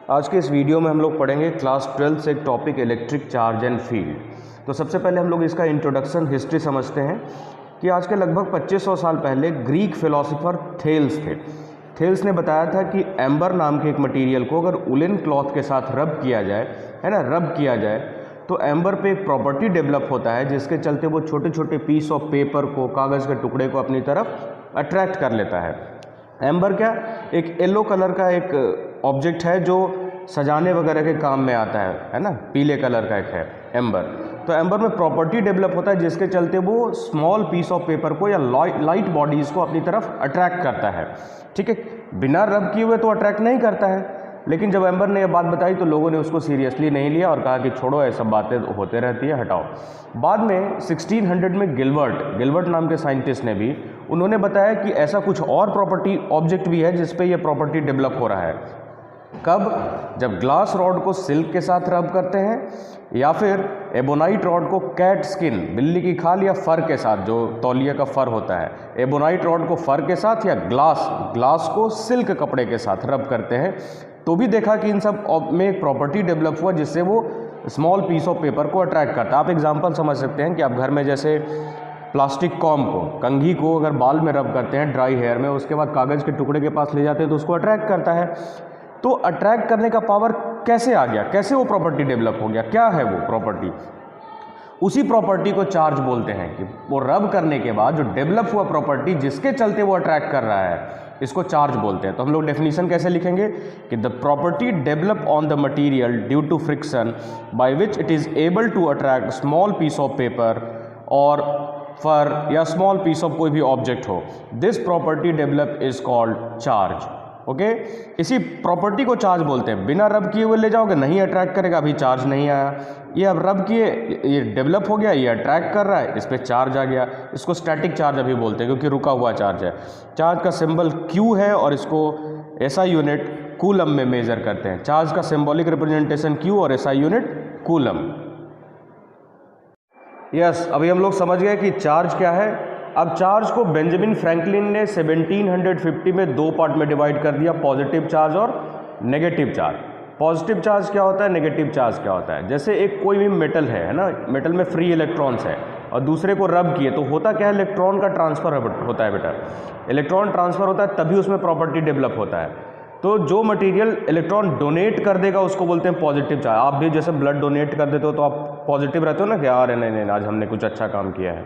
आज के इस वीडियो में हम लोग पढ़ेंगे क्लास 12 से एक topic electric charge and field. तो सबसे पहले हम लोग इसका इंट्रोडक्शन हिस्ट्री समझते हैं कि आज के लगभग 2500 साल पहले ग्रीक फिलोसोफर थेल्स थे। थेल्स ने बताया था कि एम्बर नाम के एक मटेरियल को अगर उलेन क्लॉथ के साथ रब किया जाए, है ना, रब किया जाए तो एम्बर पे एक प्रॉपर्टी डेवलप होता है जिसके चलते वो छोटे छोटे पीस ऑफ पेपर को, कागज़ के टुकड़े को अपनी तरफ अट्रैक्ट कर लेता है। एम्बर क्या, एक येलो कलर का एक ऑब्जेक्ट है जो सजाने वगैरह के काम में आता है ना, पीले कलर का एक है एम्बर। तो एम्बर में प्रॉपर्टी डेवलप होता है जिसके चलते वो स्मॉल पीस ऑफ पेपर को या लाइट बॉडीज़ को अपनी तरफ अट्रैक्ट करता है। ठीक है, बिना रब किए हुए तो अट्रैक्ट नहीं करता है, लेकिन जब एम्बर ने यह बात बताई तो लोगों ने उसको सीरियसली नहीं लिया और कहा कि छोड़ो, ये सब बातें होते रहती है, हटाओ। बाद में 1600 में गिलबर्ट नाम के साइंटिस्ट ने भी उन्होंने बताया कि ऐसा कुछ और प्रॉपर्टी ऑब्जेक्ट भी है जिस पे ये प्रॉपर्टी डेवलप हो रहा है। कब? जब ग्लास रॉड को सिल्क के साथ रब करते हैं या फिर एबोनाइट रॉड को कैट स्किन, बिल्ली की खाल या फर के साथ, जो तौलिया का फर होता है, एबोनाइट रॉड को फर के साथ या ग्लास को सिल्क कपड़े के साथ रब करते हैं, तो भी देखा कि इन सब में एक प्रॉपर्टी डेवलप हुआ जिससे वो स्मॉल पीस ऑफ पेपर को अट्रैक्ट करता है। आप एग्जांपल समझ सकते हैं कि आप घर में जैसे प्लास्टिक कॉम्ब को, कंघी को अगर बाल में रब करते हैं ड्राई हेयर में, उसके बाद कागज़ के टुकड़े के पास ले जाते हैं तो उसको अट्रैक्ट करता है। तो अट्रैक्ट करने का पावर कैसे आ गया, कैसे वो प्रॉपर्टी डेवलप हो गया, क्या है वो प्रॉपर्टी? उसी प्रॉपर्टी को चार्ज बोलते हैं कि वो रब करने के बाद जो डेवलप हुआ प्रॉपर्टी जिसके चलते वो अट्रैक्ट कर रहा है, इसको चार्ज बोलते हैं। तो हम लोग डेफिनेशन कैसे लिखेंगे कि the property develop on the material due to friction by which it is able to attract small piece of paper और फर या स्मॉल पीस ऑफ कोई भी ऑब्जेक्ट हो, this property develop is called charge. Okay, इसी property को charge बोलते हैं। बिना रब किए हुए ले जाओगे, नहीं अट्रैक्ट करेगा, अभी चार्ज नहीं आया। ये अब रब किए, ये डेवलप हो गया, ये अट्रैक्ट कर रहा है, इस पर चार्ज आ गया। इसको स्टैटिक चार्ज अभी बोलते हैं क्योंकि रुका हुआ चार्ज है। चार्ज का सिंबल क्यू है और इसको एसआई यूनिट कूलम में मेजर करते हैं। चार्ज का सिंबॉलिक रिप्रेजेंटेशन क्यू और एसआई यूनिट कूलम। यस, अभी हम लोग समझ गए कि चार्ज क्या है। अब चार्ज को बेंजामिन फ्रैंकलिन ने 1750 में दो पार्ट में डिवाइड कर दिया, पॉजिटिव चार्ज और नेगेटिव चार्ज। पॉजिटिव चार्ज क्या होता है, नेगेटिव चार्ज क्या होता है? जैसे एक कोई भी मेटल है ना, मेटल में फ्री इलेक्ट्रॉन्स है और दूसरे को रब किए तो होता क्या है, इलेक्ट्रॉन का ट्रांसफर होता है बेटा। इलेक्ट्रॉन ट्रांसफर होता है तभी उसमें प्रॉपर्टी डेवलप होता है। तो जो मटेरियल इलेक्ट्रॉन डोनेट कर देगा उसको बोलते हैं पॉजिटिव चार्ज। आप भी जैसे ब्लड डोनेट कर देते हो तो आप पॉजिटिव रहते हो ना कि यार नहीं आज हमने कुछ अच्छा काम किया है।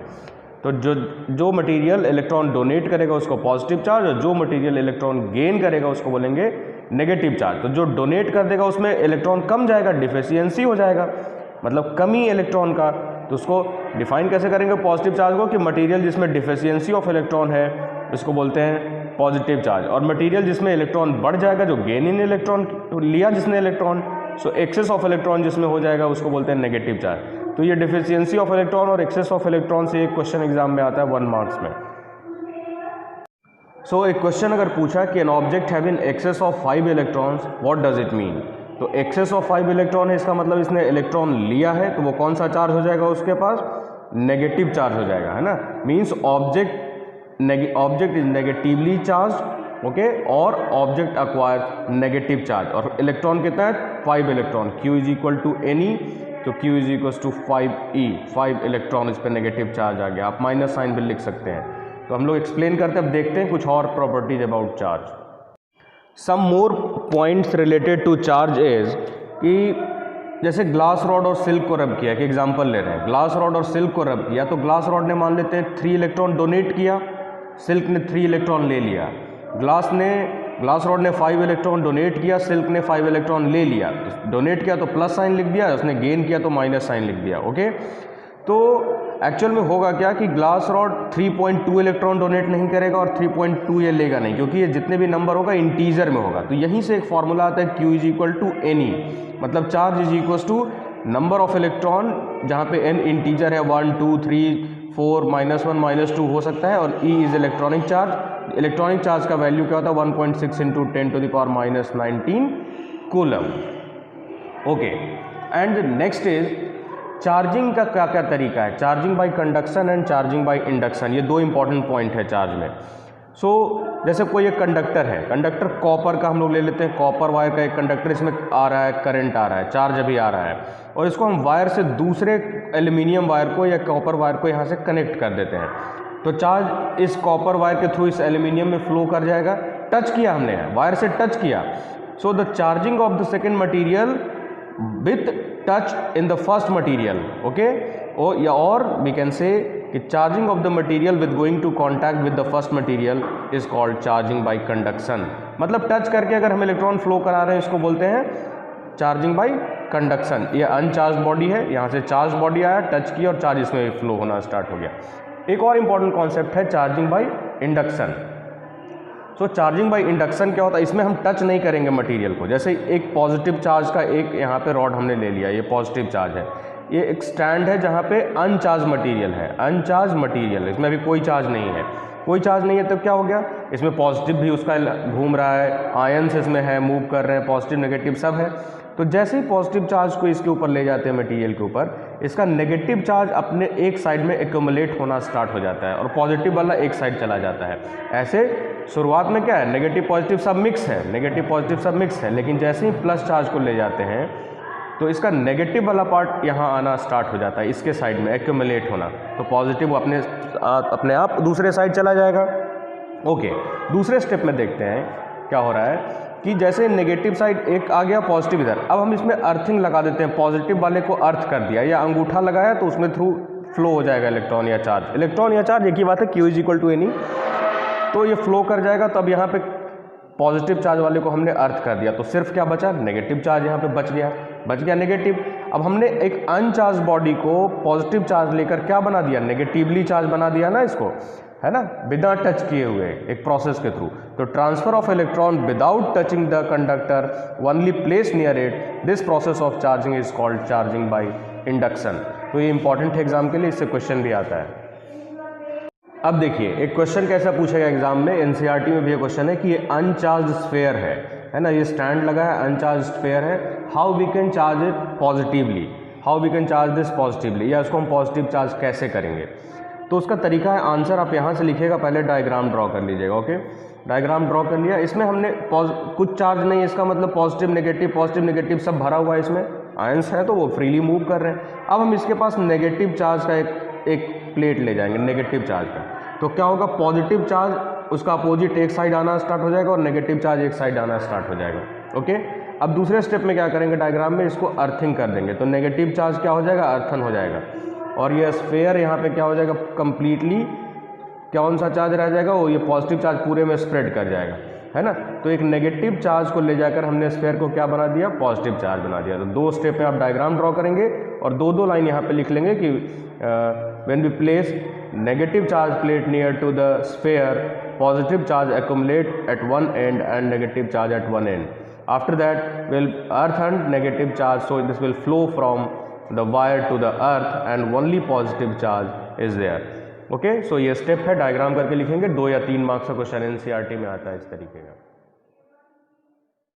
तो जो मटेरियल इलेक्ट्रॉन डोनेट करेगा उसको पॉजिटिव चार्ज और जो मटेरियल इलेक्ट्रॉन गेन करेगा उसको बोलेंगे नेगेटिव चार्ज। तो जो डोनेट कर देगा उसमें इलेक्ट्रॉन कम जाएगा, डिफिशियंसी हो जाएगा, मतलब कमी इलेक्ट्रॉन का। तो उसको डिफाइन कैसे करेंगे पॉजिटिव चार्ज को कि मटेरियल जिसमें डिफिशियंसी ऑफ इलेक्ट्रॉन है इसको बोलते हैं पॉजिटिव चार्ज, और मटेरियल जिसमें इलेक्ट्रॉन बढ़ जाएगा, जो गेन इन इलेक्ट्रॉन लिया जिसने electron, so excess of electron जिसमें हो जाएगा उसको बोलते हैं नेगेटिव चार्ज। तो ये डिफिशियंसी ऑफ इलेक्ट्रॉन और एक्सेस ऑफ इलेक्ट्रॉन से एक क्वेश्चन एग्जाम में आता है 1 मार्क्स में। सो एक क्वेश्चन अगर पूछा कि an object having excess of 5 electrons, what does it mean? तो एक्सेस ऑफ 5 इलेक्ट्रॉन है, इसका मतलब इसने इलेक्ट्रॉन लिया है, तो वो कौन सा चार्ज हो जाएगा उसके पास? नेगेटिव चार्ज हो जाएगा, है ना। Means object is negatively charge, okay, और ऑब्जेक्ट अक्वायर्स नेगेटिव चार्ज। और इलेक्ट्रॉन कितना है? 5 electron. Q is equal to Ne, तो Q is equal to 5E, 5 electron, इस पर नेगेटिव चार्ज आ गया। आप माइनस साइन भी लिख सकते हैं। तो हम लोग एक्सप्लेन करते हैं, अब देखते हैं कुछ और properties about charge. Some more points related to charge is कि जैसे ग्लास रॉड और सिल्क को रब किया, कि एग्जांपल ले रहे हैं, ग्लास रॉड और सिल्क को रब किया, तो ग्लास रॉड ने मान लेते हैं 3 इलेक्ट्रॉन डोनेट किया, सिल्क ने 3 इलेक्ट्रॉन ले लिया। ग्लास रॉड ने 5 इलेक्ट्रॉन डोनेट किया, सिल्क ने 5 इलेक्ट्रॉन ले लिया। तो डोनेट किया तो प्लस साइन लिख दिया, उसने गेन किया तो माइनस साइन लिख दिया। ओके, तो एक्चुअल में होगा क्या कि ग्लास रॉड 3.2 इलेक्ट्रॉन डोनेट नहीं करेगा और 3.2 ये लेगा नहीं, क्योंकि ये जितने भी नंबर होगा इंटीजर में होगा। तो यहीं से एक फॉर्मूला आता है Q is equal to Ne, मतलब charge is equal to number of electron, जहाँ पे n इंटीजर है, 1 2 3 4 -1 -2 हो सकता है, और E is electronic charge. Electronic charge का वैल्यू क्या होता है? 1.6 × 10⁻⁻19 coulomb. Okay, and next is charging का क्या तरीका है? Charging by conduction and charging by induction, ये दो इंपॉर्टेंट पॉइंट है चार्ज में। जैसे कोई एक कंडक्टर है, कंडक्टर कॉपर का हम लोग ले लेते हैं, कॉपर वायर का एक कंडक्टर, इसमें आ रहा है करंट आ रहा है, चार्ज अभी आ रहा है, और इसको हम वायर से दूसरे एल्यूमिनियम वायर को या कॉपर वायर को यहाँ से कनेक्ट कर देते हैं, तो चार्ज इस कॉपर वायर के थ्रू इस एल्यूमिनियम में फ्लो कर जाएगा। टच किया हमने, वायर से टच किया, so the charging of the second material with touch in the first material, okay, और वी कैन से कि charging of the material with going to contact with the first material is called charging by conduction. मतलब touch करके अगर हम electron flow करा रहे हैं, इसको बोलते हैं चार्जिंग बाय कंडक्शन। ये अनचार्ज बॉडी है, यहाँ से चार्ज बॉडी आया, टच किया और चार्ज इसमें फ्लो होना स्टार्ट हो गया। एक और इंपॉर्टेंट कॉन्सेप्ट है charging by induction. So charging by induction क्या होता है, इसमें हम टच नहीं करेंगे मटेरियल को। जैसे एक पॉजिटिव चार्ज का एक यहाँ पे रॉड हमने ले लिया, ये पॉजिटिव चार्ज है, ये एक स्टैंड है जहाँ पे अनचार्ज मटेरियल है, अनचार्ज मटेरियल, इसमें अभी कोई चार्ज नहीं है, कोई चार्ज नहीं है, तो क्या हो गया, इसमें पॉजिटिव भी उसका घूम रहा है, आयन्स इसमें है, मूव कर रहे हैं, पॉजिटिव नेगेटिव सब है। तो जैसे ही पॉजिटिव चार्ज को इसके ऊपर ले जाते हैं मटेरियल के ऊपर, इसका नेगेटिव चार्ज अपने एक साइड में एक्यूमुलेट होना स्टार्ट हो जाता है और पॉजिटिव वाला एक साइड चला जाता है। ऐसे शुरुआत में क्या है, नेगेटिव पॉजिटिव सब मिक्स है, नेगेटिव पॉजिटिव सब मिक्स है, लेकिन जैसे ही प्लस चार्ज को ले जाते हैं तो इसका नेगेटिव वाला पार्ट यहाँ आना स्टार्ट हो जाता है, इसके साइड में एक्यूमुलेट होना, तो पॉजिटिव अपने आप दूसरे साइड चला जाएगा। ओके, दूसरे स्टेप में देखते हैं क्या हो रहा है कि जैसे नेगेटिव साइड एक आ गया, पॉजिटिव इधर, अब हम इसमें अर्थिंग लगा देते हैं, पॉजिटिव वाले को अर्थ कर दिया या अंगूठा लगाया तो उसमें थ्रू फ्लो हो जाएगा इलेक्ट्रॉन या चार्ज। इलेक्ट्रॉन या चार्ज एक ही बात है, Q = any, तो ये फ्लो कर जाएगा। तब यहाँ पे पॉजिटिव चार्ज वाले को हमने अर्थ कर दिया, तो सिर्फ क्या बचा, नेगेटिव चार्ज यहाँ पे बच गया नेगेटिव। अब हमने एक अनचार्ज बॉडी को पॉजिटिव चार्ज लेकर क्या बना दिया, नेगेटिवली चार्ज बना दिया ना इसको, है ना, बिना टच किए हुए एक प्रोसेस के थ्रू। तो transfer of electron without touching the conductor only place near it, this process of charging is called charging by induction. तो ये इंपॉर्टेंट है एग्जाम के लिए, इससे क्वेश्चन भी आता है। अब देखिए एक क्वेश्चन कैसा पूछेगा एग्जाम में, एनसीईआरटी में भी ये क्वेश्चन है कि ये अनचार्ज स्फीयर है ना, ये स्टैंड लगा है, अनचार्ज स्फीयर है, how we can charge it positively, how we can charge this positively, या इसको हम पॉजिटिव चार्ज कैसे करेंगे। तो उसका तरीका है, आंसर आप यहाँ से लिखिएगा, पहले डायग्राम ड्रॉ कर लीजिएगा। ओके, डायग्राम ड्रॉ कर लिया, इसमें हमने कुछ चार्ज नहीं है, इसका मतलब पॉजिटिव नेगेटिव सब भरा हुआ है, इसमें आयंस है तो वो फ्रीली मूव कर रहे हैं। अब हम इसके पास नेगेटिव चार्ज का एक प्लेट ले जाएंगे, नेगेटिव चार्ज का, तो क्या होगा, पॉजिटिव चार्ज उसका अपोजिट एक साइड आना स्टार्ट हो जाएगा और नेगेटिव चार्ज एक साइड आना स्टार्ट हो जाएगा। ओके, अब दूसरे स्टेप में क्या करेंगे, डायग्राम में इसको अर्थिंग कर देंगे, तो नेगेटिव चार्ज क्या हो जाएगा, अर्थन हो जाएगा, और ये स्फीयर यहाँ पे क्या हो जाएगा, कंप्लीटली कौन सा चार्ज रह जाएगा, वो ये पॉजिटिव चार्ज पूरे में स्प्रेड कर जाएगा, है ना। तो एक नेगेटिव चार्ज को ले जाकर हमने स्फीयर को क्या बना दिया, पॉजिटिव चार्ज बना दिया। तो दो स्टेप में आप डायग्राम ड्रॉ करेंगे और दो लाइन यहाँ पे लिख लेंगे कि when we place negative charge plate near to the sphere, positive charge accumulate at one end and negative charge at one end. After that will earth and negative charge, so this will flow from the wire to the earth and only positive charge is there. Okay, so ये step है, diagram करके लिखेंगे, 2 या 3 marks का question NCERT में आता है इस तरीके का।